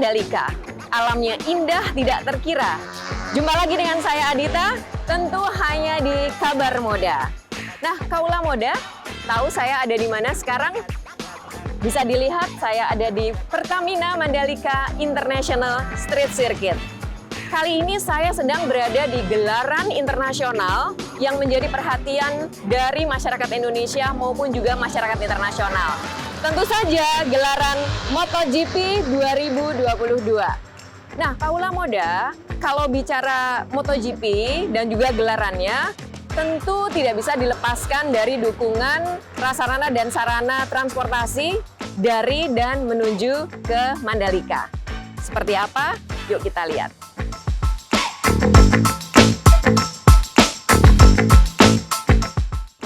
Mandalika. Alamnya indah tidak terkira. Jumpa lagi dengan saya Adita, tentu hanya di Kabar Moda. Nah, Kaula Moda, tahu saya ada di mana sekarang? Bisa dilihat saya ada di Pertamina Mandalika International Street Circuit. Kali ini saya sedang berada di gelaran internasional yang menjadi perhatian dari masyarakat Indonesia maupun juga masyarakat internasional. Tentu saja gelaran MotoGP 2022. Nah, Kaula Moda, kalau bicara MotoGP dan juga gelarannya, tentu tidak bisa dilepaskan dari dukungan prasarana dan sarana transportasi dari dan menuju ke Mandalika. Seperti apa? Yuk kita lihat.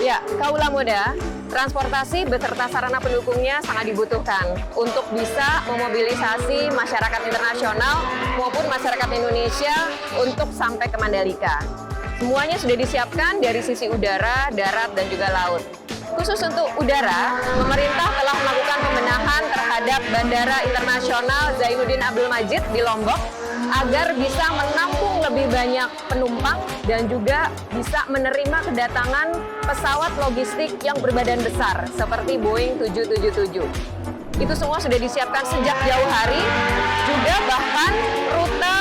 Ya, Kaula Moda, transportasi beserta sarana pendukungnya sangat dibutuhkan untuk bisa memobilisasi masyarakat internasional maupun masyarakat Indonesia untuk sampai ke Mandalika. Semuanya sudah disiapkan dari sisi udara, darat, dan juga laut. Khusus untuk udara, pemerintah telah melakukan pembenahan terhadap Bandara Internasional Zainuddin Abdul Majid di Lombok agar bisa menampung lebih banyak penumpang dan juga bisa menerima kedatangan pesawat logistik yang berbadan besar seperti Boeing 777. Itu semua sudah disiapkan sejak jauh hari, juga bahkan rute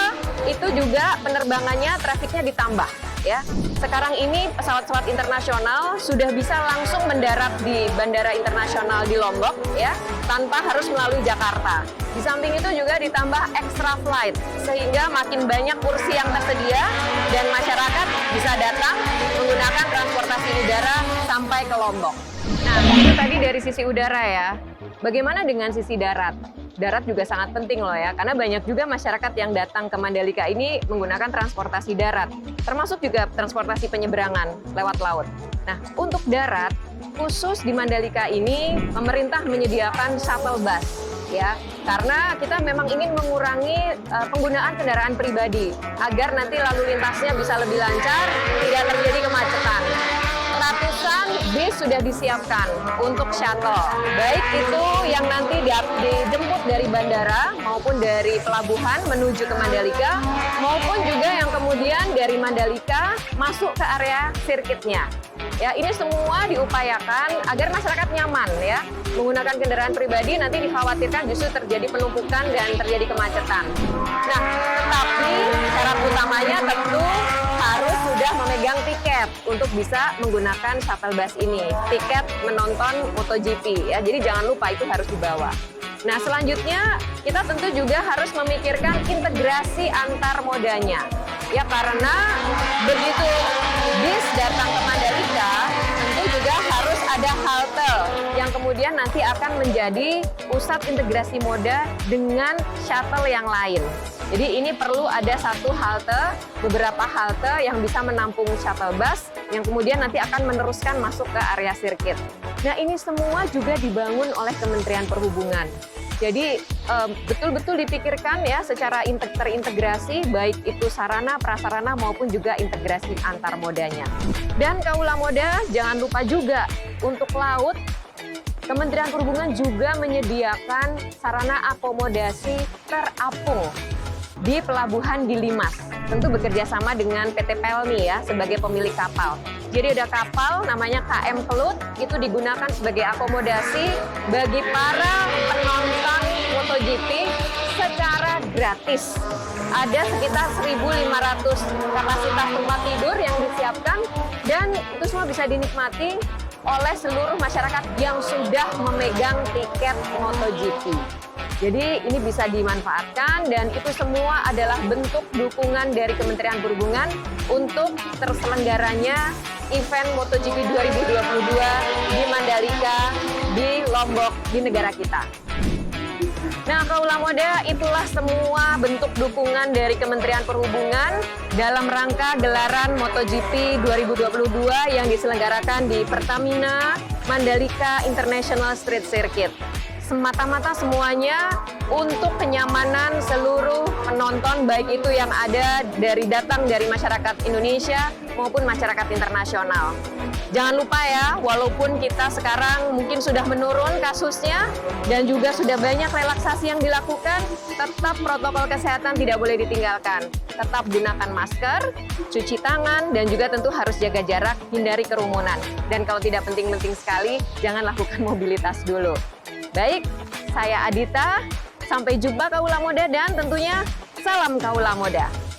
itu juga penerbangannya, trafiknya ditambah. Ya, sekarang ini pesawat-pesawat internasional sudah bisa langsung mendarat di Bandara Internasional di Lombok, ya, tanpa harus melalui Jakarta. Di samping itu juga ditambah extra flight, sehingga makin banyak kursi yang tersedia dan masyarakat bisa datang menggunakan transportasi udara sampai ke Lombok. Nah, itu tadi dari sisi udara ya. Bagaimana dengan sisi darat? Darat juga sangat penting loh ya, karena banyak juga masyarakat yang datang ke Mandalika ini menggunakan transportasi darat, termasuk juga transportasi penyeberangan lewat laut. Nah, untuk darat, khusus di Mandalika ini, pemerintah menyediakan shuttle bus, ya, karena kita memang ingin mengurangi penggunaan kendaraan pribadi, agar nanti lalu lintasnya bisa lebih lancar, tidak terjadi kemacetan. Ratusan bis sudah disiapkan untuk shuttle, baik itu yang nanti dijemput dari bandara maupun dari pelabuhan menuju ke Mandalika, maupun juga yang kemudian dari Mandalika masuk ke area sirkuitnya. Ya, ini semua diupayakan agar masyarakat nyaman ya. Menggunakan kendaraan pribadi nanti dikhawatirkan justru terjadi penumpukan dan terjadi kemacetan. Nah, tetapi syarat utamanya tentu harus sudah memegang tiket untuk bisa menggunakan shuttle bus ini. Tiket menonton MotoGP ya. Jadi jangan lupa itu harus dibawa. Nah, selanjutnya kita tentu juga harus memikirkan integrasi antar modanya. Ya, karena begitu bis datang ke Mandalika, tentu juga harus ada halte yang kemudian nanti akan menjadi pusat integrasi moda dengan shuttle yang lain. Jadi ini perlu ada satu halte, beberapa halte yang bisa menampung shuttle bus yang kemudian nanti akan meneruskan masuk ke area sirkuit. Nah, ini semua juga dibangun oleh Kementerian Perhubungan. Jadi betul-betul dipikirkan ya secara terintegrasi, baik itu sarana, prasarana maupun juga integrasi antar modanya. Dan Kaula Moda, jangan lupa juga untuk laut, Kementerian Perhubungan juga menyediakan sarana akomodasi terapung di Pelabuhan Gilimas. Tentu bekerja sama dengan PT Pelni ya sebagai pemilik kapal. Jadi ada kapal namanya KM Kelut, itu digunakan sebagai akomodasi bagi para penonton MotoGP secara gratis. Ada sekitar 1.500 kapasitas tempat tidur yang disiapkan dan itu semua bisa dinikmati oleh seluruh masyarakat yang sudah memegang tiket MotoGP. Jadi ini bisa dimanfaatkan dan itu semua adalah bentuk dukungan dari Kementerian Perhubungan untuk terselenggaranya event MotoGP 2022 di Mandalika, di Lombok, di negara kita. Nah, Kaula Moda, itulah semua bentuk dukungan dari Kementerian Perhubungan dalam rangka gelaran MotoGP 2022 yang diselenggarakan di Pertamina Mandalika International Street Circuit. Semata-mata semuanya untuk kenyamanan seluruh penonton, baik itu yang ada datang dari masyarakat Indonesia maupun masyarakat internasional. Jangan lupa ya, walaupun kita sekarang mungkin sudah menurun kasusnya dan juga sudah banyak relaksasi yang dilakukan, tetap protokol kesehatan tidak boleh ditinggalkan. Tetap gunakan masker, cuci tangan, dan juga tentu harus jaga jarak, hindari kerumunan. Dan kalau tidak penting-penting sekali, jangan lakukan mobilitas dulu. Baik, saya Adita, sampai jumpa Kaula Muda dan tentunya salam Kaula Muda.